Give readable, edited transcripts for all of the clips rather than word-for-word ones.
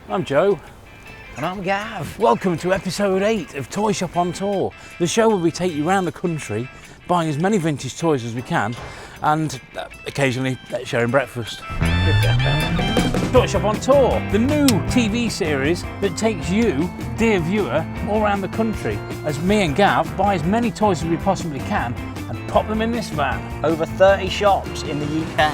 I'm Joe. And I'm Gav. Welcome to episode 8 of Toyshop on Tour, the show where we take you around the country buying as many vintage toys as we can and occasionally sharing breakfast. Toyshop on Tour, the new TV series that takes you, dear viewer, all around the country as me and Gav buy as many toys as we possibly can and pop them in this van. Over 30 shops in the UK.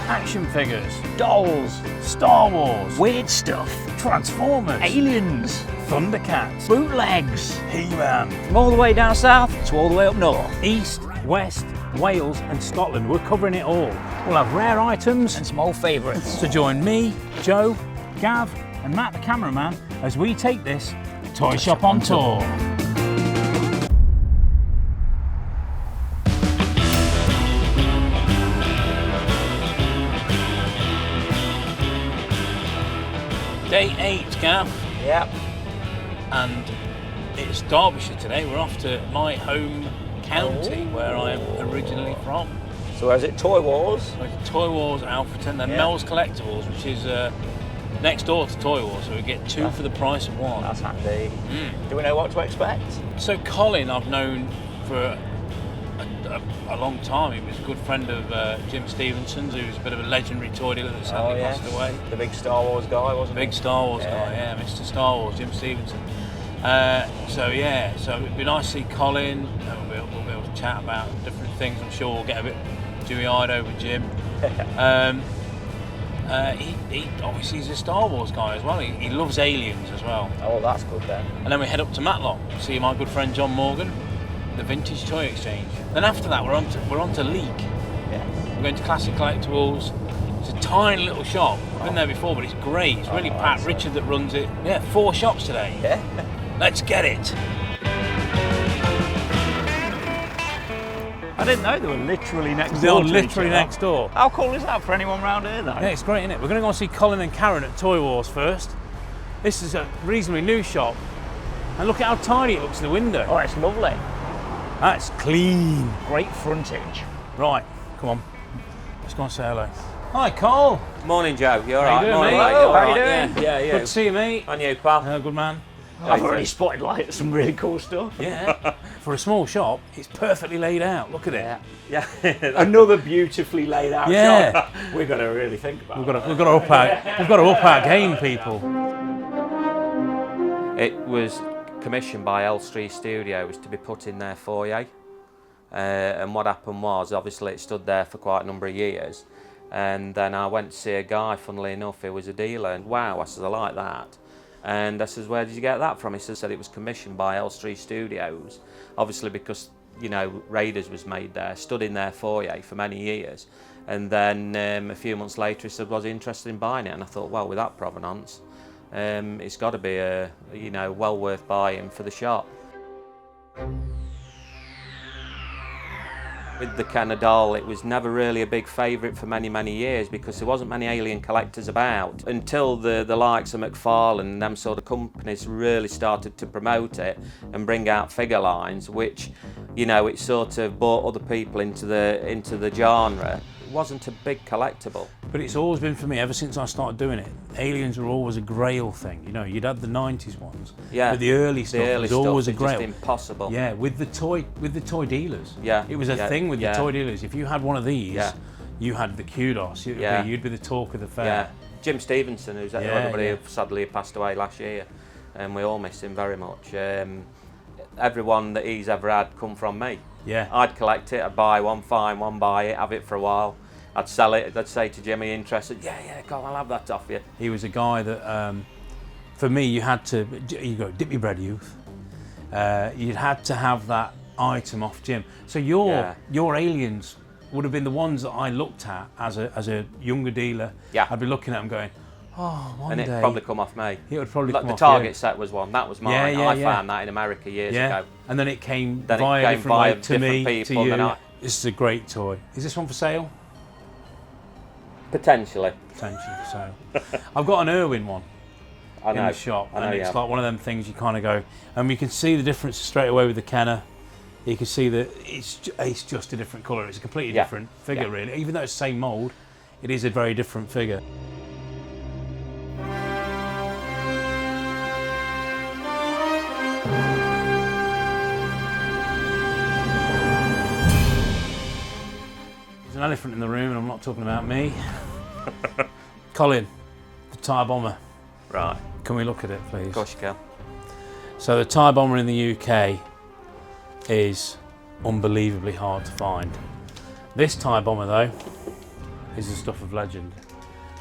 Action figures, Dolls. Star Wars, Weird stuff. Transformers, Aliens. Thundercats, Bootlegs. He-Man. From all the way down south to all the way up north. East, West, Wales and Scotland. We're covering it all. We'll have rare items. And small favourites. So join me, Joe, Gav and Matt the cameraman as we take this Toyshop on Tour. Day 8, Gav. Yep. And it's Derbyshire today. We're off to my home county where I am originally from. So where's it? Toy Wars? We're at Toy Wars, Alfreton, then Mel's Collectibles, which is next door to Toy Wars, so we get two for the price of one. That's handy. Do we know what to expect? So Colin I've known for a long time. He was a good friend of Jim Stevenson's, who's a bit of a legendary toy dealer that sadly passed away. The big Star Wars guy, wasn't he? Big Star Wars guy, Mr. Star Wars, Jim Stevenson. So it'd be nice to see Colin, and we'll be able to chat about different things. I'm sure we'll get a bit dewy-eyed over Jim. He obviously is a Star Wars guy as well. He loves aliens as well. Oh, that's good then. And then we head up to Matlock, see my good friend John Morgan, the Vintage Toy Exchange. Then after that, we're on to Leek. Yes. We're going to Classic Collectibles. It's a tiny little shop. I've been there before, but it's great. It's really packed. Richard that runs it. Yeah, 4 shops today. Yeah. Let's get it. I didn't know they were literally next door. They're to literally each other. next door. How cool is that for anyone round here though? Yeah, it's great, isn't it? We're going to go and see Colin and Karen at Toy Wars first. This is a reasonably new shop. And look at how tidy it looks in the window. Oh, it's lovely. That's clean. Great frontage. Right, come on. Let's go and say hello. Hi, Cole. Morning, Joe. You all How right? you doing, Morning, mate? mate. Hello, You all how you right? doing? Yeah, Good to see you, mate. And you, pal? Good man. I've already spotted like some really cool stuff. Yeah. For a small shop, it's perfectly laid out. Look at it. Yeah. Yeah. Another beautifully laid out Yeah. shop. We've got to really think about We've got to up our game, people. It was commissioned by Elstree Studios to be put in their foyer. And what happened was, obviously, it stood there for quite a number of years. And then I went to see a guy, funnily enough, who was a dealer. And wow, I said, I like that. And I says, where did you get that from? He said it was commissioned by Elstree Studios, obviously because, you know, Raiders was made there, stood in their foyer for many years. And then a few months later he said, was he interested in buying it? And I thought, well, with that provenance, it's got to be, well worth buying for the shop. With the Kenner doll, it was never really a big favourite for many, many years because there wasn't many alien collectors about until the likes of McFarlane and them sort of companies really started to promote it and bring out figure lines, which, you know, it sort of brought other people into the genre. It wasn't a big collectible. But it's always been for me, ever since I started doing it, aliens were always a grail thing. You know, you'd had the 90s ones, but the early stuff was always a grail. Just impossible. Yeah, with the toy dealers. Yeah, it was a thing with the toy dealers. If you had one of these, you had the kudos. You'd be the talk of the fair. Yeah, Jim Stevenson, who's everybody sadly passed away last year, and we all miss him very much. Everyone that he's ever had come from me. Yeah, I'd collect it, I'd buy one, find one, buy it, have it for a while. I'd sell it, I'd say to Jimmy, interested? Yeah, go on, I'll have that off you. He was a guy that, for me, you dip your bread, youth. You'd had to have that item off Jim. So your aliens would have been the ones that I looked at as a younger dealer. Yeah. I'd be looking at them going, oh, one day. And it'd probably come off me. It would probably come off the Target you. set was one, that was mine. I found that in America years ago. And then it came Then via it came different via way to different me, people, to you. then This is a great toy. Is this one for sale? Potentially. Potentially for sale. I've got an Irwin one in the shop, and it's like one of them things you kind of go, and we can see the difference straight away with the Kenner. You can see that it's just a different colour. It's a completely different figure, really. Even though it's the same mould, it is a very different figure. There's an elephant in the room, and I'm not talking about me. Colin, the Thai bomber. Right. Can we look at it, please? Of course you can. So the Thai bomber in the UK is unbelievably hard to find. This Thai bomber, though, is the stuff of legend,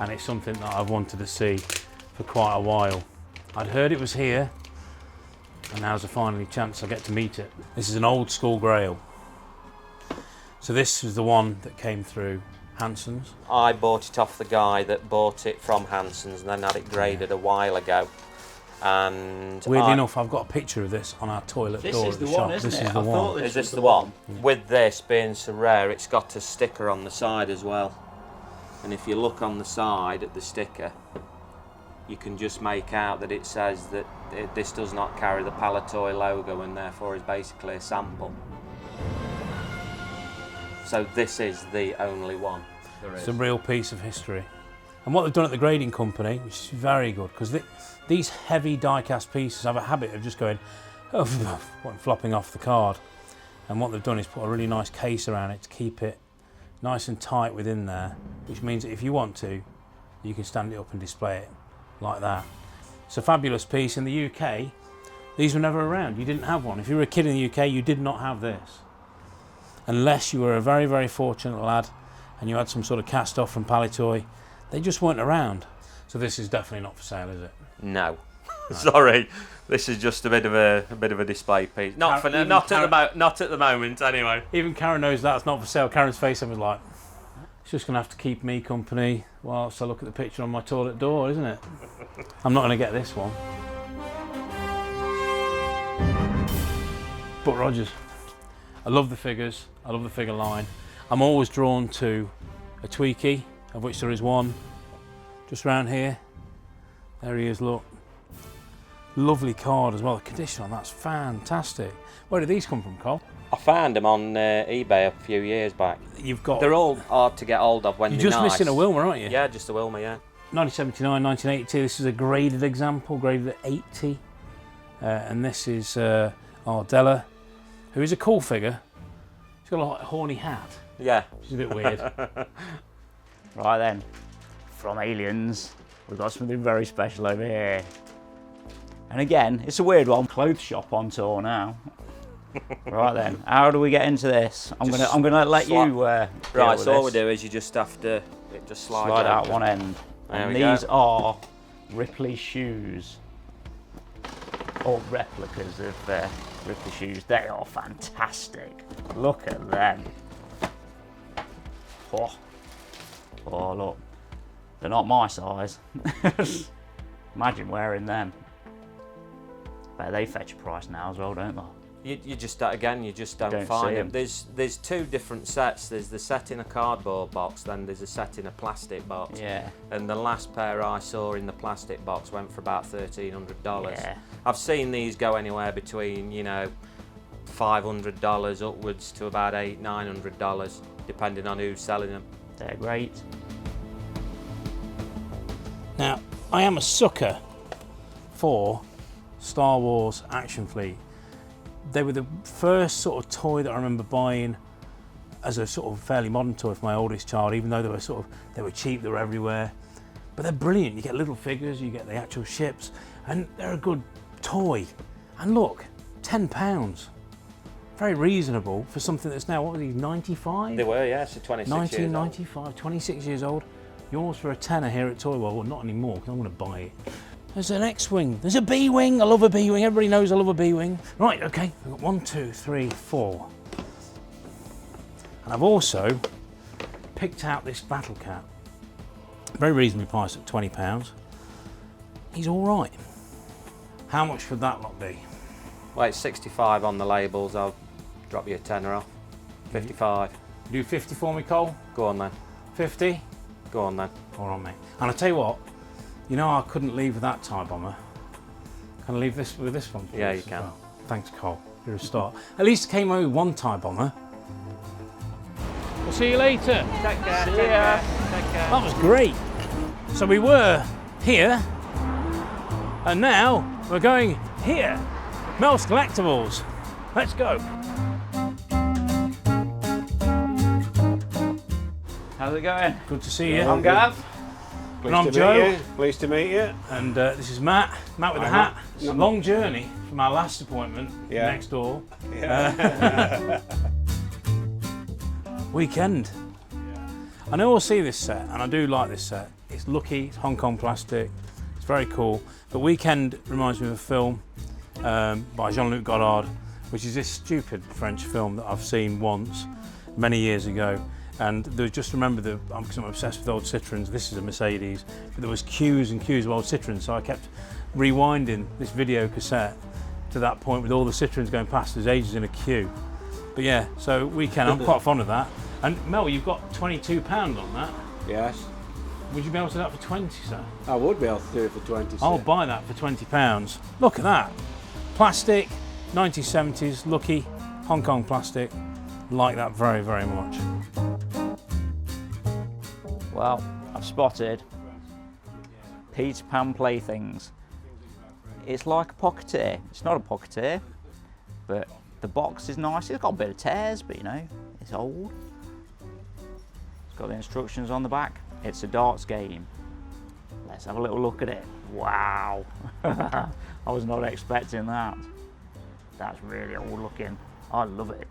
and it's something that I've wanted to see for quite a while. I'd heard it was here, and now's a finally chance I get to meet it. This is an old school Grail. So this is the one that came through Hanson's. I bought it off the guy that bought it from Hanson's and then had it graded a while ago. And Weirdly enough, I've got a picture of this on our toilet door at the shop. This This is is the the one, one. isn't it? is this the one? With this being so rare, it's got a sticker on the side as well. And if you look on the side at the sticker, you can just make out that it says that this does not carry the Palatoy logo and therefore is basically a sample. So this is the only one there is. It's a real piece of history. And what they've done at the grading company, which is very good, because these heavy die-cast pieces have a habit of just going, flopping off the card. And what they've done is put a really nice case around it to keep it nice and tight within there, which means that if you want to, you can stand it up and display it like that. It's a fabulous piece. In the UK, these were never around. You didn't have one. If you were a kid in the UK, you did not have this. Unless you were a very, very fortunate lad and you had some sort of cast off from Palitoy, they just weren't around. So this is definitely not for sale, is it? No. Sorry, this is just a bit of a display piece. Not at the moment, anyway. Even Karen knows that's not for sale. Karen's face was like, it's just going to have to keep me company whilst I look at the picture on my toilet door, isn't it? I'm not going to get this one. But Rogers, I love the figures. I love the figure line. I'm always drawn to a Tweaky, of which there is one just round here. There he is, look. Lovely card as well. The condition on that's fantastic. Where did these come from, Cole? I found them on eBay a few years back. They're all hard to get hold of when You're they're just nice. missing a Wilma, aren't you? Yeah, just a Wilma, yeah. 1979, 1982. This is a graded example, graded at 80. And this is Ardella, who is a cool figure. He's got a like, horny hat. Yeah. Which is a bit weird. Right then, from Aliens, we've got something very special over here. And again, it's a weird one. Clothes shop on tour now. Right then, how do we get into this? I'm gonna let you. Right, so all we do is you just have to just slide out one end. And these are Ripley shoes, or replicas of Ripley shoes. They are fantastic. Look at them. Oh look, they're not my size. Imagine wearing them. But they fetch a price now as well, don't they? You just don't find them. There's two different sets. There's the set in a cardboard box, then there's a set in a plastic box. Yeah. And the last pair I saw in the plastic box went for about $1,300. Yeah. I've seen these go anywhere between $500 upwards to about $800-900, depending on who's selling them. They're great. Now, I am a sucker for Star Wars Action Fleet. They were the first sort of toy that I remember buying as a sort of fairly modern toy for my oldest child, even though they were cheap, they were everywhere. But they're brilliant. You get little figures, you get the actual ships, and they're a good toy. And look, £10. Very reasonable for something that's now, what were these, 95? They were, yeah, so 26 1995, years old. 26 years old. Yours for a tenner here at Toy World. Well, not anymore, because I'm going to buy it. There's an X-Wing. There's a B-Wing. I love a B-Wing. Everybody knows I love a B-Wing. Right, okay. We've got 1, 2, 3, 4. And I've also picked out this Battle Cat. Very reasonably priced at £20. He's all right. How much would that lot be? Well, it's 65 on the labels. I'll drop you a tenner off. 55. Do 50 for me, Cole? Go on then. 50? Go on then. All right, mate. And I tell you what, you know I couldn't leave with that Thai bomber. Can I leave this with this one? Yeah, you can. Well? Thanks, Cole. You're a star. At least I came home with one Thai bomber. We'll see you later. Take care. See ya. Take care. That was great. So we were here, and now we're going here. Mel's Collectibles. Let's go. How's it going? Good to see you. I'm Gav. And I'm Joe. Pleased to meet you. And this is Matt. Matt with the hat. It's a long journey from our last appointment next door. Yeah. Weekend. I know I'll see this set, and I do like this set. It's lucky, it's Hong Kong plastic, it's very cool. But Weekend reminds me of a film by Jean-Luc Godard, which is this stupid French film that I've seen once, many years ago. And there was just remember because I'm obsessed with old Citroens, this is a Mercedes, but there was queues and queues of old Citroens, so I kept rewinding this video cassette to that point with all the Citroens going past, there's ages in a queue. But yeah, so Weekend, I'm quite fond of that. And Mel, you've got £22 on that. Yes. Would you be able to do that for 20, sir? I would be able to do it for 20. I'll buy that for £20. Look at that. Plastic, 1970s, lucky, Hong Kong plastic. Like that very, very much. Well, I've spotted Peter Pan playthings. It's like a pocketeer. It's not a pocketeer, but the box is nice. It's got a bit of tears, but you know, it's old. It's got the instructions on the back. It's a darts game. Let's have a little look at it. Wow. I was not expecting that. That's really old looking. I love it.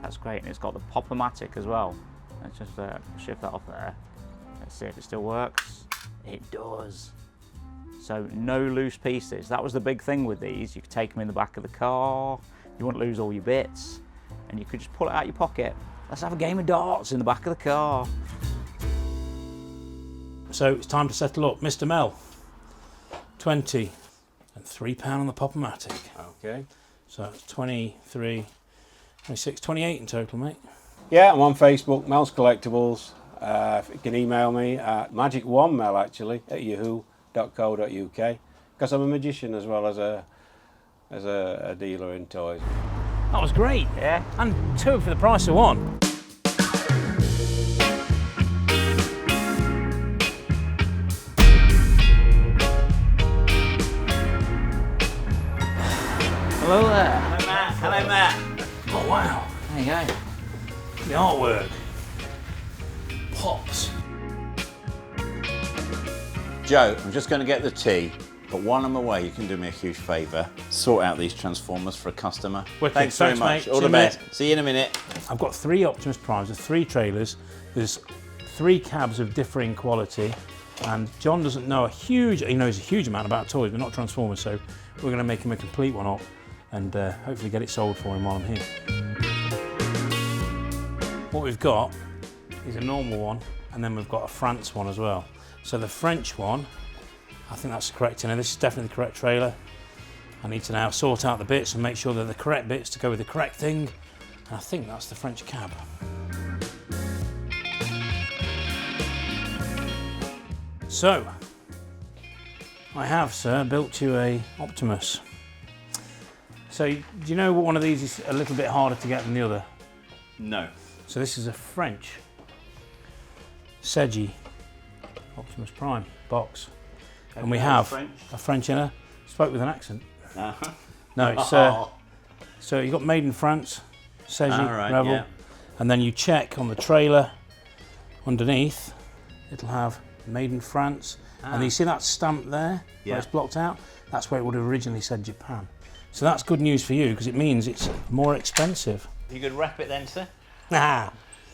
That's great, and it's got the Pop-O-Matic as well. Let's just shift that off there. Let's see if it still works. It does. So no loose pieces. That was the big thing with these. You could take them in the back of the car. You wouldn't lose all your bits, and you could just pull it out your pocket. Let's have a game of darts in the back of the car. So it's time to settle up. Mr. Mel, 20 and £3 on the Pop-O-Matic. Okay. So it's 23, 26, 28 in total, mate. Yeah, I'm on Facebook, Mel's Collectibles. You can email me at magic1mel actually at yahoo.co.uk, because I'm a magician as well as a dealer in toys. That was great. Yeah. And 2 for the price of 1. Hello there. Hello, Matt. Hello, Matt. Oh, wow. There you go. The artwork pops. Joe, I'm just going to get the tea, but while I'm away, you can do me a huge favour. Sort out these Transformers for a customer. Wicked. Thanks very Thanks, much. mate. All See the you, best. See you in a minute. I've got 3 Optimus Primes, there's 3 trailers, there's 3 cabs of differing quality, and John doesn't know he knows a huge amount about toys, but not Transformers, so we're going to make him a complete one up and hopefully get it sold for him while I'm here. What we've got is a normal one, and then we've got a France one as well. So the French one, I think that's the correct, and this is definitely the correct trailer. I need to now sort out the bits and make sure they're the correct bits to go with the correct thing, and I think that's the French cab. So, I have, sir, built you a Optimus. So, do you know what one of these is a little bit harder to get than the other? No. So this is a French Seiji Optimus Prime box. And we have a French inner. Spoke with an accent. Uh-huh. No, it's so you've got Made in France, Seiji, right, Rebel, yeah. and then you check on the trailer underneath, it'll have Made in France, and you see that stamp there, Yeah. where it's blocked out? That's where it would have originally said Japan. So that's good news for you, because it means it's more expensive. You could wrap it then, sir? Ah,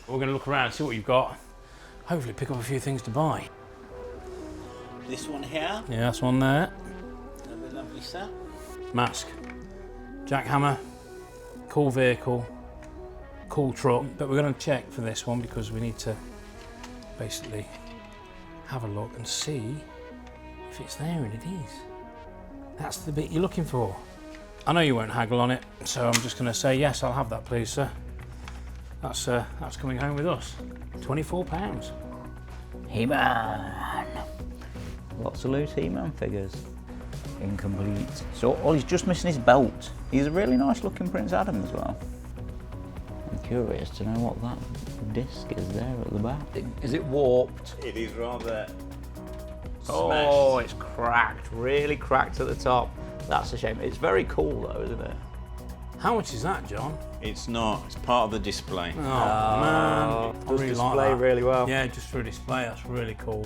we're going to look around, see what you've got. Hopefully pick up a few things to buy. This one here. Yeah, that's one there. Another lovely set. Mask. Jackhammer. Cool vehicle. Cool truck. But we're going to check for this one because we need to basically have a look and see if it's there, and it is. That's the bit you're looking for. I know you won't haggle on it, so I'm just going to say yes, I'll have that, please, sir. That's coming home with us. £24. He-Man. Lots of loose He-Man figures. Incomplete. So, he's just missing his belt. He's a really nice looking Prince Adam as well. I'm curious to know what that disc is there at the back. Is it warped? It is rather Oh, it's cracked. Really cracked at the top. That's a shame. It's very cool though, isn't it? How much is that, John? It's not. It's part of the display. Oh, man. I Does really display like that. really well. Yeah, just for a display, that's really cool.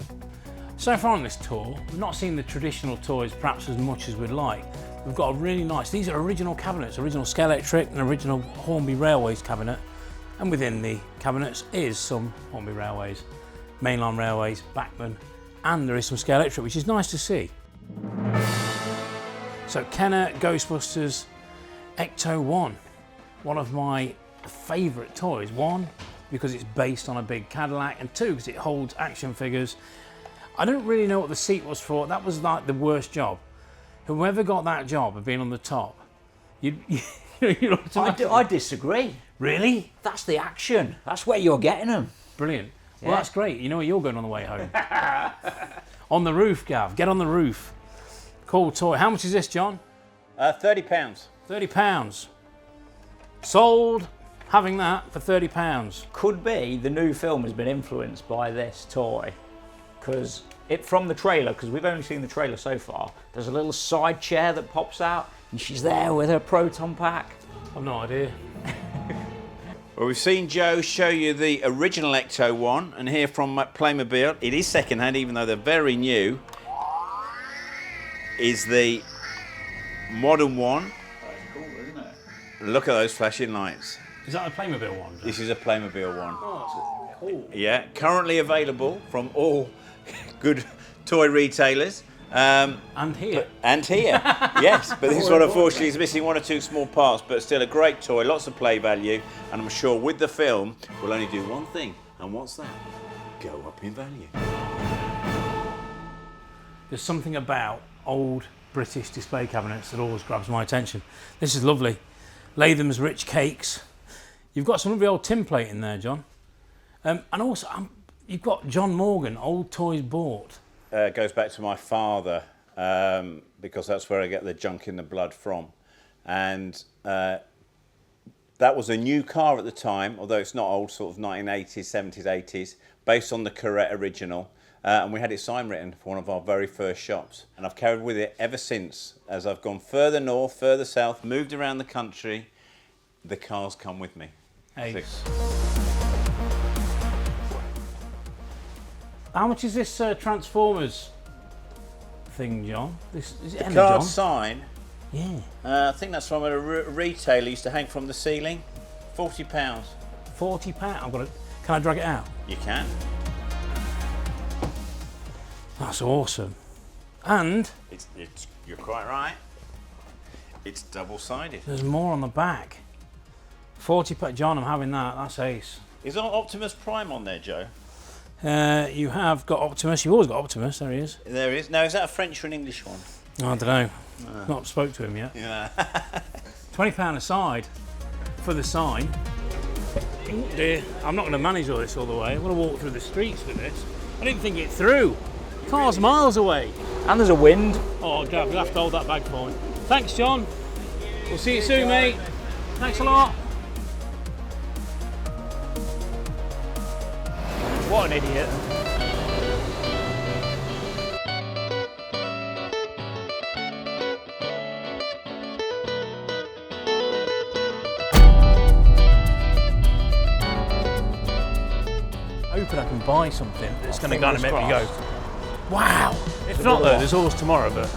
So far on this tour, we've not seen the traditional toys perhaps as much as we'd like. We've got a really nice, these are original cabinets, original Scalextric and original Hornby Railways cabinet. And within the cabinets is some Hornby Railways, mainline railways, Bachmann, and there is some Scalextric, which is nice to see. So Kenner Ghostbusters Ecto 1, one of my favourite toys. One, because it's based on a big Cadillac, and two, because it holds action figures. I don't really know what the seat was for. That was like the worst job. Whoever got that job of being on the top, you know what I mean? I disagree. Really? That's the action. That's where you're getting them. Brilliant. Well, Yeah. that's great. You know where you're going on the way home. On the roof, Gav. Get on the roof. Cool toy. How much is this, John? £30. £30. Sold. Having that for £30. Could be the new film has been influenced by this toy, because from the trailer, because we've only seen the trailer so far, there's a little side chair that pops out and she's there with her proton pack. I've no idea. Well, we've seen Joe show you the original Ecto 1, and here from Playmobil, it is second-hand, even though they're very new, is the modern one. That's cool, isn't it? Look at those flashing lights. Is that a Playmobil one? This is a Playmobil one. Oh, that's cool. Yeah, currently available from all good toy retailers. And here. And here, yes, but this one unfortunately is missing one or two small parts, but still a great toy, lots of play value, and I'm sure with the film we'll only do one thing, and what's that? Go up in value. There's something about old British display cabinets that always grabs my attention. This is lovely. Latham's Rich Cakes. You've got some of the old tin plate in there, John. And also, you've got John Morgan, Old Toys Bought. Goes back to my father, because that's where I get the junk in the blood from. And that was a new car at the time, although it's not old, sort of 1980s, 70s, 80s, based on the Corvette original. And we had it sign written for one of our very first shops. And I've carried with it ever since. As I've gone further north, further south, moved around the country, the cars come with me. Hey. How much is this Transformers thing, John? This is it The Emma, card John? sign, Yeah. I think that's from a retailer, used to hang from the ceiling. £40. £40. I've got it. Can I drag it out? You can. That's awesome. And You're quite right. It's double-sided. there's more on the back. £40. John, I'm having that. That's ace. Is Optimus Prime on there, Joe? You have got Optimus. You've always got Optimus. There he is. There is. Now, is that a French or an English one? I don't know. Not spoke to him yet. Yeah. £20 a side for the sign. Oh dear, I'm not going to manage all this all the way. I'm going to walk through the streets with this. I didn't think it through. Car's miles away. And there's a wind. Oh, Gav, you'll have to hold that bag for me. Thanks, John. We'll see you soon, mate. Thanks a lot. What an idiot. Hoping I can buy something that's going to kind of make me go, wow. If not though, there's always tomorrow, but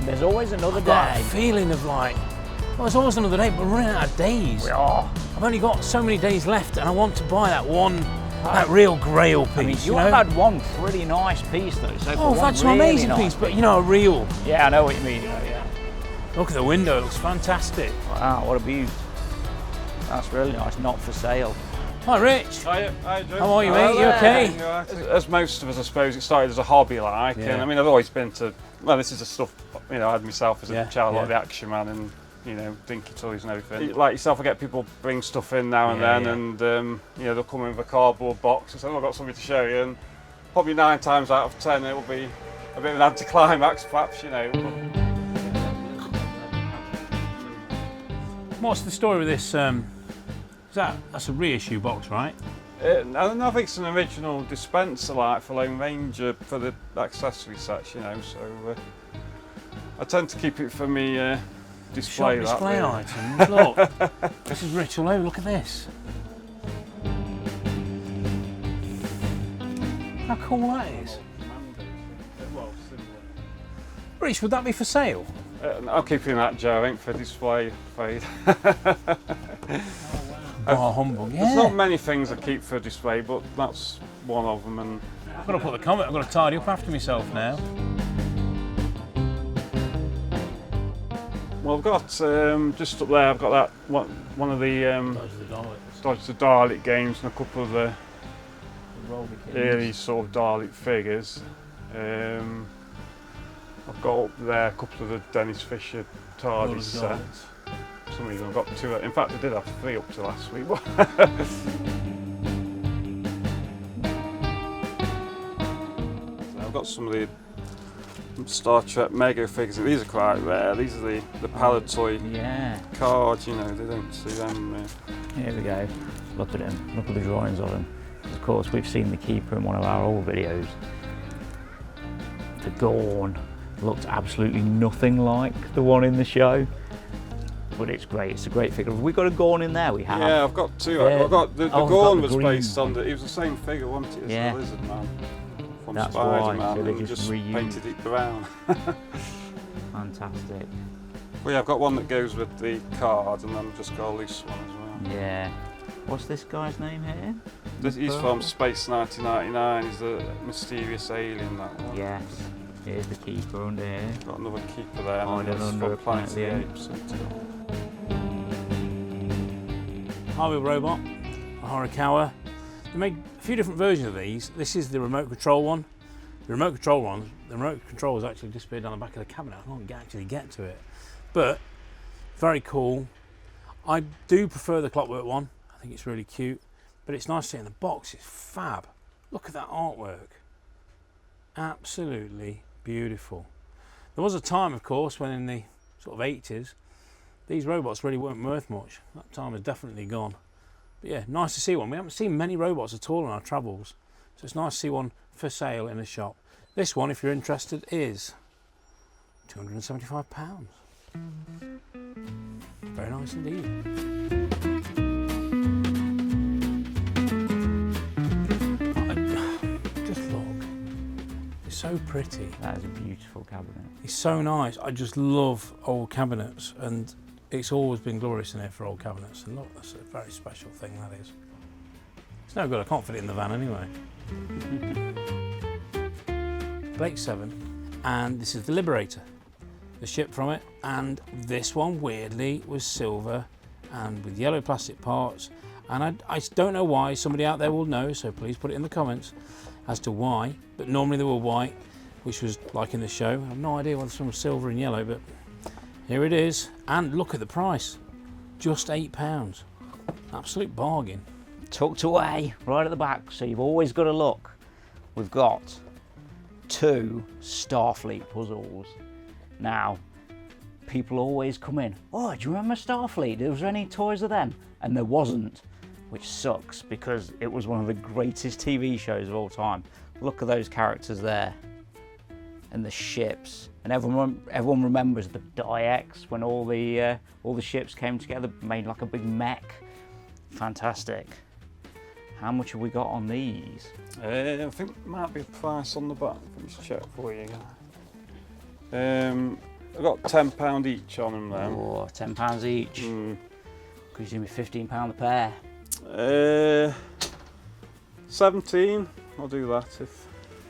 There's always another I've got a day. feeling of like, well, there's always another day, but we're running out of days. We are. I've only got so many days left and I want to buy that one, that real grail piece, I mean, you know? have had one pretty nice piece though. So Oh, I've had some amazing piece, but you know, a real. Yeah, I know what you mean. Yeah. Look at the window, it looks fantastic. Wow, what a beaut. That's really nice. Not for sale. Hi, Rich. How How are you, mate? You okay? As most of us, I suppose, it started as a hobby, like. Yeah. And I mean, I've always been to. Well, this is the stuff I had myself as a Yeah, child, yeah. like the Action Man and Dinky toys and everything. Like yourself, I get people bring stuff in now and Yeah, then, yeah. and they'll come in with a cardboard box and say, "Oh, I've got something to show you." And probably 9 times out of 10, it will be a bit of an anticlimax, perhaps. What's the story with this? That's a reissue box, right? I think it's an original dispenser, like for Lone Ranger, for the accessory sets, So I tend to keep it for me display Shop that. display really. items. Look, this is rich all over. Look at this. How cool that is. Well, similar. Rich, would that be for sale? I'm keeping that, Joe. Ain't for display, afraid. Oh, humbug, There's not yeah. many things I keep for display, but that's one of them. And I've got to put the comment, I've got to tidy up after myself now. well, I've got just up there. I've got that one of the Dodge the Dalek games and a couple of the early sort of Dalek figures. I've got up there a couple of the Dennis Fisher TARDIS sets. For some reason I've got 2. In fact, I did have 3 up to last week. I've got some of the Star Trek Mega figures. These are quite rare. These are the Palatoy cards. You know, they don't see them. Here we go. Look at him. Look at the drawings of him. Of course, we've seen the Keeper in one of our old videos. The Gorn looked absolutely nothing like the one in the show, but it's great. It's a great figure. Have we got a Gorn in there? We have. Yeah, I've got 2. Yeah. I've got the Oh, Gorn we've got was the green based on it was the same figure, wasn't it? As Yeah. the Lizard Man from That's why, Spider-Man. so they and just just reused. painted it brown. Fantastic. Well, yeah, I've got one that goes with the card, and then I've just got a loose one as well. Yeah. What's this guy's name here? He's from Space 1999. He's a mysterious alien. That one. Yes. Here's the Keeper under here. Got another Keeper there. Hiding And then under from a Planet of the Planet Apes. High-wheel robot, a Horikawa. They made a few different versions of these. This is the remote control one. The remote control has actually disappeared down the back of the cabinet. I can't actually get to it. But, very cool. I do prefer the Clockwork one. I think it's really cute. But it's nice to see in the box. It's fab. Look at that artwork. Absolutely beautiful. There was a time, of course, when in the sort of 80s, these robots really weren't worth much. That time is definitely gone. But yeah, nice to see one. We haven't seen many robots at all on our travels, so it's nice to see one for sale in a shop. This one, if you're interested, is £275. Very nice indeed. Just look. It's so pretty. That is a beautiful cabinet. It's so nice. I just love old cabinets, and it's always been glorious in here for old cabinets. And look, that's a very special thing, that is. It's no good, I can't fit it in the van anyway. Blake 7, and this is the Liberator, the ship from it, and this one, weirdly, was silver and with yellow plastic parts, and I don't know why. Somebody out there will know, so please put it in the comments as to why, but normally they were white, which was like in the show. I have no idea whether some was silver and yellow, but here it is. And look at the price, just £8. Absolute bargain. Tucked away right at the back, so you've always got to look. We've got 2 Starfleet puzzles. Now, people always come in, oh, do you remember Starfleet? Was there any toys of them? And there wasn't, which sucks because it was one of the greatest TV shows of all time. Look at those characters there, and the ships, and everyone remembers the Diex when all the ships came together, made like a big mech. Fantastic. How much have we got on these? I think there might be a price on the back. Let me just check for you again. I've got £10 each on them then. Oh, £10 each. Could you do me £15 a pair? 17. I'll do that if.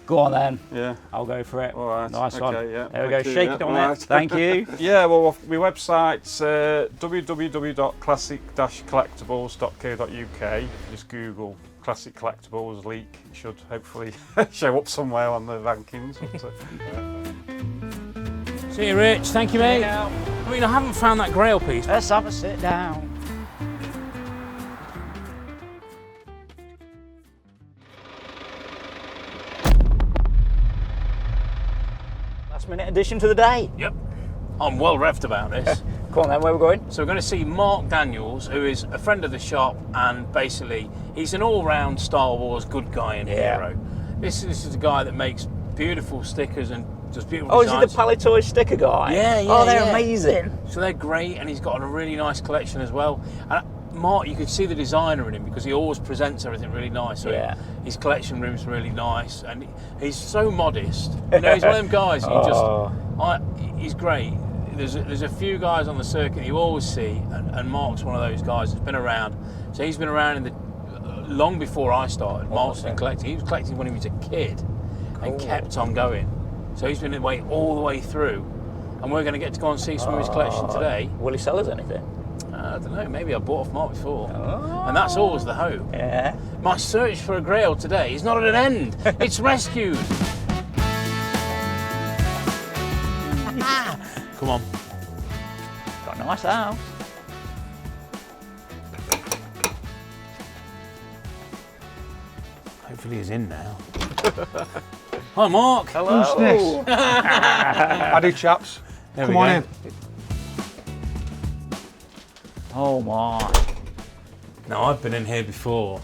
Go on then. Yeah. I'll go for it. All right. Nice okay, one. Yeah. There we go. Thank you, Shake yeah, it on right. it. Thank you. Yeah. Well, my website's www.classic-collectibles.co.uk. Just Google Classic Collectibles leak. It should hopefully show up somewhere on the rankings. See you, Rich. Thank you, mate. I mean, I haven't found that Grail piece. Let's have a sit down. Last minute addition to the day. Yep. I'm well revved about this. Come on then, where are we going? So we're going to see Mark Daniels, who is a friend of the shop, and basically he's an all-round Star Wars good guy and hero. This is a guy that makes beautiful stickers and Just beautiful Oh, is designs. he the Palitoy sticker guy? Yeah, Oh, they're yeah. amazing. So they're great, and he's got a really nice collection as well. And Mark, you could see the designer in him because he always presents everything really nice. So Yeah. his collection room's really nice, and he's so modest. You know, he's one of them guys. He's great. There's a few guys on the circuit you always see, and Mark's one of those guys that's been around. So he's been around in the long before I started. Mark's been collecting. He was collecting when he was a kid, and kept on going. So he's been all the way through, and we're going to get to go and see some of his collection today. Will he sell us anything? I don't know, maybe I bought off Mark before. And that's always the hope. Yeah. My search for a grail today is not at an end, it's rescued. Come on. Got a nice house. Hopefully he's in now. Hi Mark. Hello. Who's this? Howdy chaps. There Come we on go. in. Oh my. Now I've been in here before,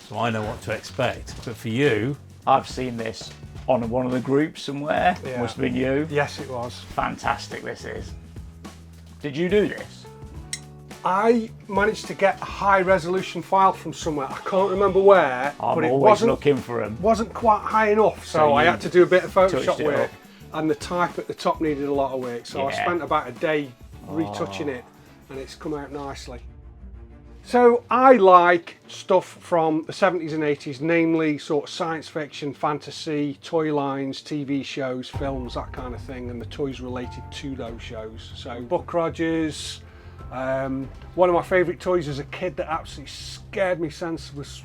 so I know what to expect. But for you, I've seen this on one of the groups somewhere. Yeah. Must have been you. Yes, it was. Fantastic this is. Did you do this? I managed to get a high resolution file from somewhere. I can't remember where, I'm but it always wasn't looking for them. wasn't quite high enough. So So I you had to do a bit of touched Photoshop it work, up. and the type at the top needed a lot of work. So I Yeah. spent about a day retouching it, and it's come out nicely. So I like stuff from the 70s and 80s, namely sort of science fiction, fantasy, toy lines, TV shows, films, that kind of thing, and the toys related to those shows. So Buck Rogers, one of my favourite toys as a kid that absolutely scared me senseless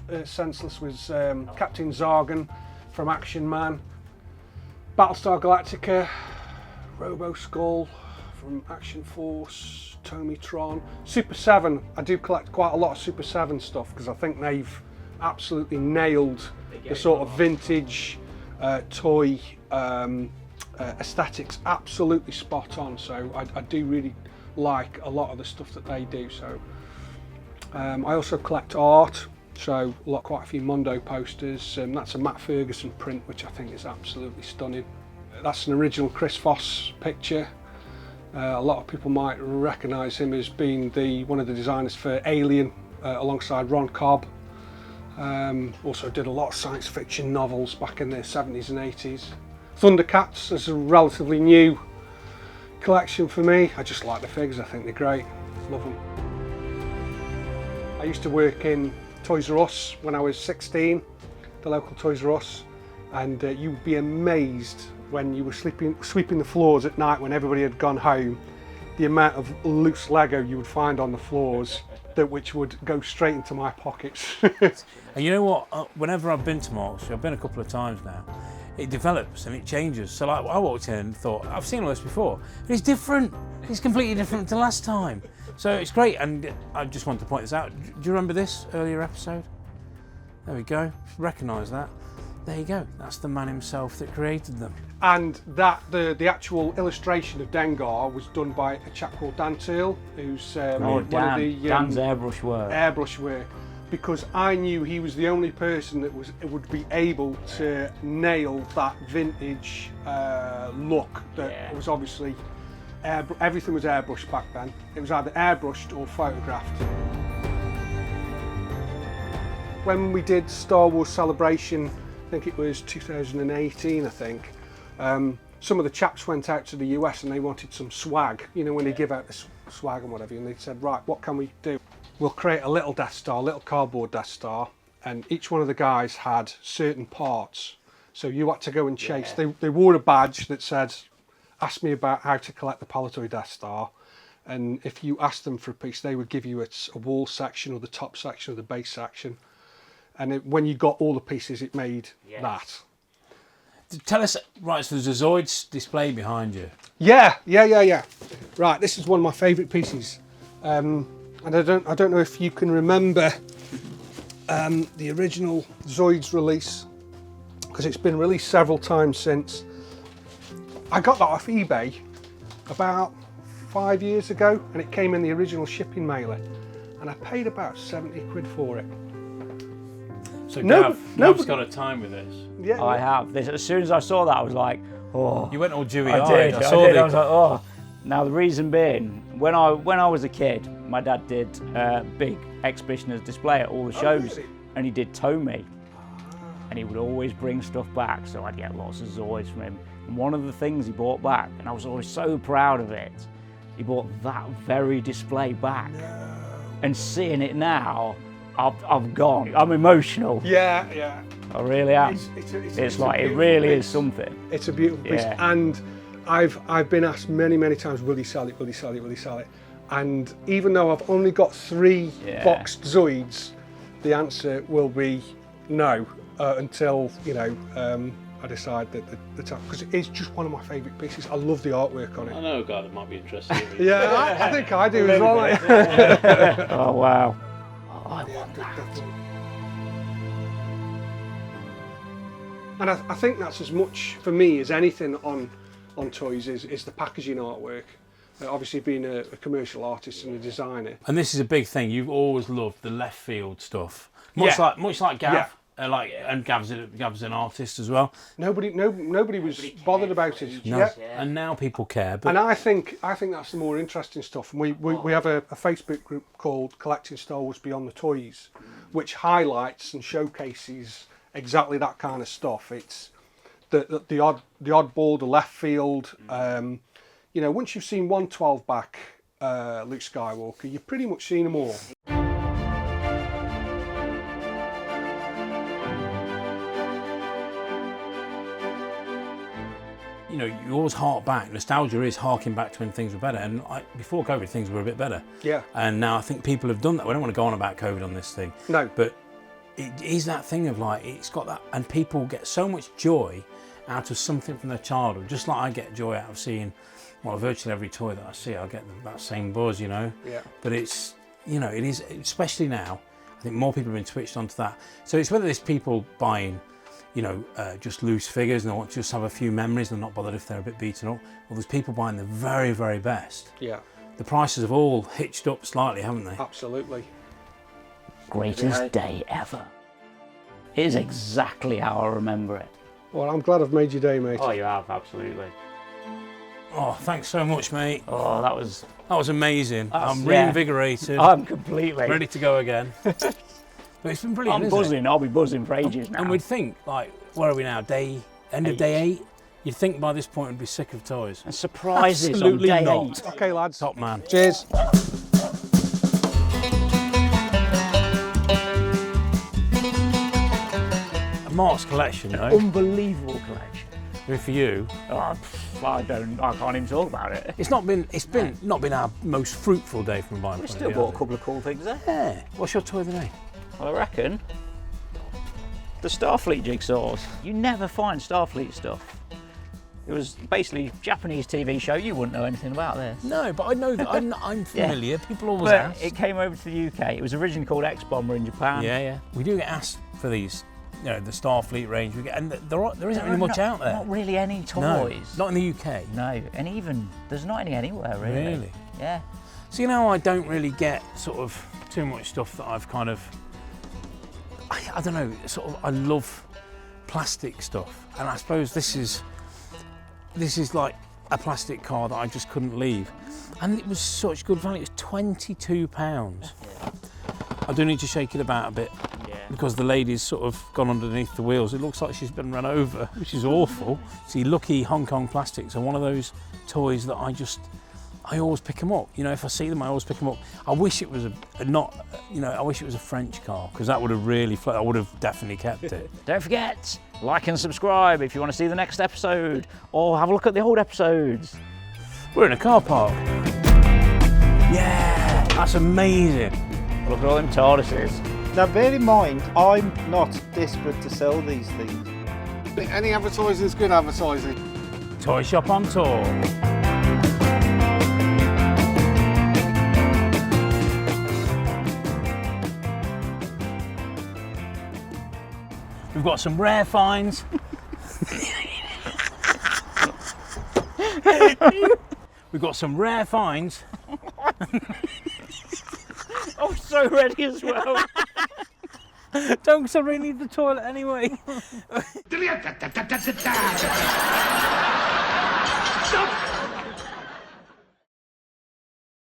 was Captain Zargan from Action Man, Battlestar Galactica, Robo Skull from Action Force, Tomitron, Super 7. I do collect quite a lot of Super 7 stuff because I think they've absolutely nailed the sort of vintage toy aesthetics, absolutely spot on. So I do really like a lot of the stuff that they do. So I also collect art, so quite a few Mondo posters. That's a Matt Ferguson print, which I think is absolutely stunning. That's an original Chris Foss picture. A lot of people might recognise him as being one of the designers for Alien, alongside Ron Cobb. Also did a lot of science fiction novels back in the 70s and 80s. Thundercats is a relatively new collection for me. I just like the figures, I think they're great, love them. I used to work in Toys R Us when I was 16, the local Toys R Us, and you would be amazed when you were sweeping the floors at night when everybody had gone home, the amount of loose Lego you would find on the floors which would go straight into my pockets. and you know what? Whenever I've been to Mark's, I've been a couple of times now, it develops and it changes. So like I walked in and thought, I've seen all this before, but it's different. It's completely different to last time. So it's great, and I just wanted to point this out. Do you remember this earlier episode? There we go. Recognise that. There you go. That's the man himself that created them. And that the actual illustration of Dengar was done by a chap called Dan Teal, who's one of the Dan's airbrush work. Airbrush work, because I knew he was the only person that would be able to nail that vintage look. That was obviously everything was airbrushed back then. It was either airbrushed or photographed. When we did Star Wars Celebration, I think it was 2018, I think. Some of the chaps went out to the US and they wanted some swag, you know, when they give out the swag and whatever, and they said, right, what can we do? We'll create a little Death Star, little cardboard Death Star, and each one of the guys had certain parts. So you had to go and chase. Yeah. They wore a badge that said, ask me about how to collect the Palitoy Death Star. And if you asked them for a piece, they would give you a wall section or the top section or the base section. And when you got all the pieces, it made that. Tell us, right, so there's a Zoids display behind you. Yeah. Right, this is one of my favourite pieces. And I don't know if you can remember the original Zoids release, because it's been released several times since. I got that off eBay about 5 years ago, and it came in the original shipping mailer, and I paid about 70 quid for it. So No, Nob's got a time with this. Yeah, I have. This, as soon as I saw that, I was like, oh. You went all dewy I eyed. did. I saw I the. was like, oh. Now the reason being, when I was a kid, my dad did a big exhibitioner's display at all the shows, really? and he did tow me. And he would always bring stuff back, so I'd get lots of Zoids from him. And one of the things he brought back, and I was always so proud of it, he brought that very display back. No. And seeing it now, I've gone. I'm emotional. yeah. I really am. It's like, it really is something. It's a beautiful piece, and I've been asked many times, will you sell it, will you sell it, will you sell it? And even though I've only got 3 boxed Zoids, the answer will be no, until, you know, I decide that the time, because it's just one of my favourite pieces. I love the artwork on it. I know a guy that might be interested. Yeah, I think I do as well. Oh, wow. Oh, I want that. And I think that's as much for me as anything on toys is the packaging artwork. Obviously, being a commercial artist and a designer. And this is a big thing. You've always loved the left field stuff, much like Gav. Yeah. And Gav's an artist as well. Nobody was bothered about it. No. Yeah. And now people care. But And I think that's the more interesting stuff. And we have a Facebook group called Collecting Star Wars Beyond the Toys, which highlights and showcases exactly that kind of stuff. It's the oddball, the left field. You know, once you've seen one 12-back Luke Skywalker, you've pretty much seen them all. you know, you always hark back. Nostalgia is harking back to when things were better. And before COVID, things were a bit better. Yeah. And now I think people have done that. We don't want to go on about COVID on this thing. No. But it is that thing of like, it's got that, and people get so much joy out of something from their childhood. Just like I get joy out of seeing, well, virtually every toy that I see, I get that same buzz, you know. Yeah. But it's, you know, it is, especially now, I think more people have been switched onto that. So it's whether there's people buying, you know, just loose figures and they want to just have a few memories and not bothered if they're a bit beaten up, or there's people buying the very, very best. Yeah. The prices have all hitched up slightly, haven't they? Absolutely. Greatest day ever. It is exactly how I remember it. Well, I'm glad I've made your day, mate. Oh, you have, absolutely. Oh, thanks so much, mate. Oh, that was amazing. I'm yeah. reinvigorated. I'm completely ready to go again. But it's been brilliant. I'm buzzing. I'll be buzzing for ages now. And we'd think, like, where are we now? End of day 8? You'd think by this point we'd be sick of toys. And surprises Absolutely on day not. 8. Okay, lads. Top man. Cheers. Mark's collection, though. Unbelievable collection. I mean, for you, Oh, I can't even talk about it. it's not been our most fruitful day from a buying We point of still view, bought has a couple of cool things there. it? Yeah. What's your toy of the day? Well, I reckon the Starfleet jigsaws. You never find Starfleet stuff. It was basically a Japanese TV show. You wouldn't know anything about this. No, but I know that I'm familiar. People always But ask. it came over to the UK. It was originally called X-Bomber in Japan. Yeah. We do get asked for these, you know, the Starfleet range. We get, and there isn't really much out there. Not really any No, toys. not in the UK. No, and even there's not any anywhere really. Really? Yeah. So, you know, I don't really get sort of too much stuff that I've kind of, I don't know, sort of, I love plastic stuff. And I suppose this is like a plastic car that I just couldn't leave. And it was such good value. It was £22. I do need to shake it about a bit because the lady's sort of gone underneath the wheels. It looks like she's been run over, which is awful. See, Lucky Hong Kong plastics are one of those toys that I always pick them up. You know, if I see them, I always pick them up. I wish it was I wish it was a French car, because that would have really, I would have definitely kept it. Don't forget, like and subscribe if you want to see the next episode, or have a look at the old episodes. We're in a car park. Yeah, that's amazing. Look at all them TARDISes. Now bear in mind, I'm not desperate to sell these things. Any advertising is good advertising. Toyshop on tour. We've got some rare finds. We've got some rare finds. I'm so ready as well. Don't, because I really need the toilet anyway.